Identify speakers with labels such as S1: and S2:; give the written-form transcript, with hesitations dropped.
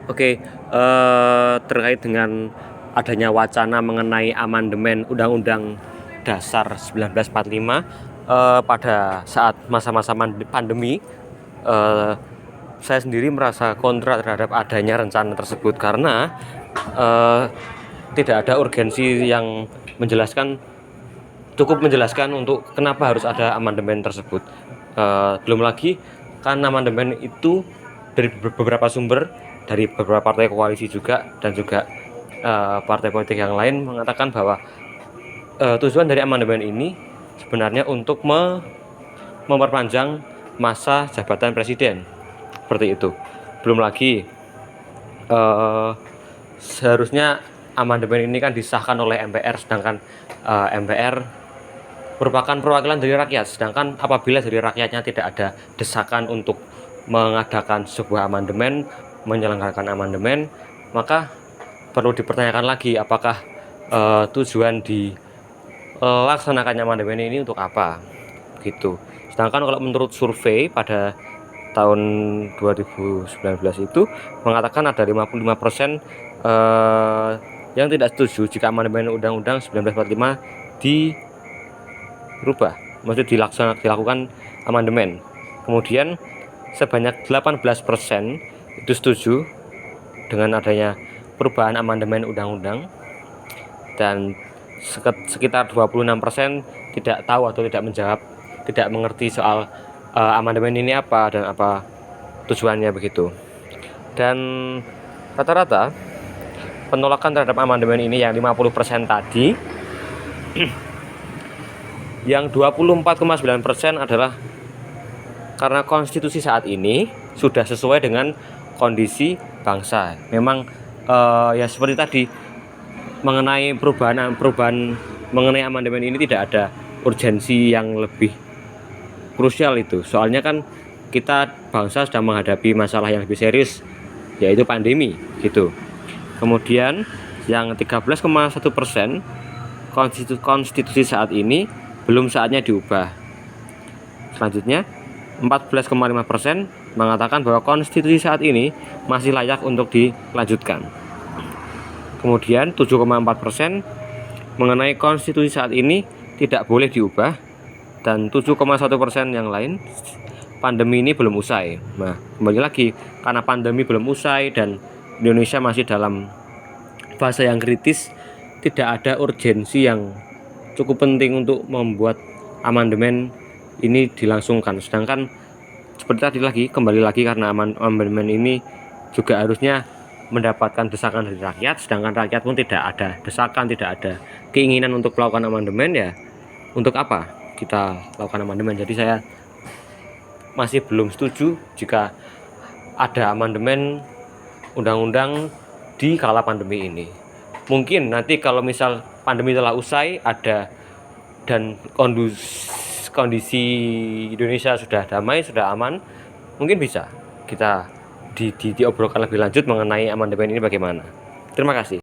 S1: Oke, terkait dengan adanya wacana mengenai amandemen Undang-Undang Dasar 1945 pada saat masa-masa pandemi, saya sendiri merasa kontra terhadap adanya rencana tersebut karena tidak ada urgensi yang cukup menjelaskan untuk kenapa harus ada amandemen tersebut. Belum lagi kan amandemen itu dari beberapa sumber, dari beberapa partai koalisi juga, dan juga partai politik yang lain mengatakan bahwa tujuan dari amandemen ini sebenarnya untuk memperpanjang masa jabatan presiden, seperti itu. Belum lagi seharusnya amandemen ini kan disahkan oleh MPR, sedangkan MPR merupakan perwakilan dari rakyat, sedangkan apabila dari rakyatnya tidak ada desakan untuk mengadakan sebuah amandemen, menyelenggarakan amandemen, maka perlu dipertanyakan lagi apakah tujuan dilaksanakannya amandemen ini untuk apa, gitu. Sedangkan kalau menurut survei pada tahun 2019 itu mengatakan ada 55% yang tidak setuju jika amandemen Undang-Undang 1945 dirubah, maksudnya dilakukan amandemen. Kemudian sebanyak 18% itu setuju dengan adanya perubahan amandemen undang-undang, dan sekitar 26% tidak tahu atau tidak menjawab, tidak mengerti soal amandemen ini apa dan apa tujuannya, begitu. Dan rata-rata penolakan terhadap amandemen ini yang 50% tadi yang 24,9% adalah karena konstitusi saat ini sudah sesuai dengan kondisi bangsa. Memang ya seperti tadi, mengenai perubahan mengenai amandemen ini tidak ada urgensi yang lebih krusial itu. Soalnya kan kita bangsa sedang menghadapi masalah yang lebih serius, yaitu pandemi, gitu. Kemudian yang 13,1%, konstitusi saat ini belum saatnya diubah. Selanjutnya 14,5% mengatakan bahwa konstitusi saat ini masih layak untuk dilanjutkan. Kemudian 7,4% mengenai konstitusi saat ini tidak boleh diubah, dan 7,1% yang lain pandemi ini belum usai. Nah, kembali lagi, karena pandemi belum usai dan Indonesia masih dalam fase yang kritis, tidak ada urgensi yang cukup penting untuk membuat amandemen ini dilangsungkan. Sedangkan seperti tadi lagi, kembali lagi, karena amandemen ini juga harusnya mendapatkan desakan dari rakyat, sedangkan rakyat pun tidak ada desakan, tidak ada keinginan untuk melakukan amandemen. Ya untuk apa kita lakukan amandemen? Jadi saya masih belum setuju jika ada amandemen undang-undang di kala pandemi ini. Mungkin nanti kalau misal pandemi telah usai, ada dan kondisi Indonesia sudah damai, sudah aman, mungkin bisa kita diobrolkan lebih lanjut mengenai amandemen ini bagaimana. Terima kasih.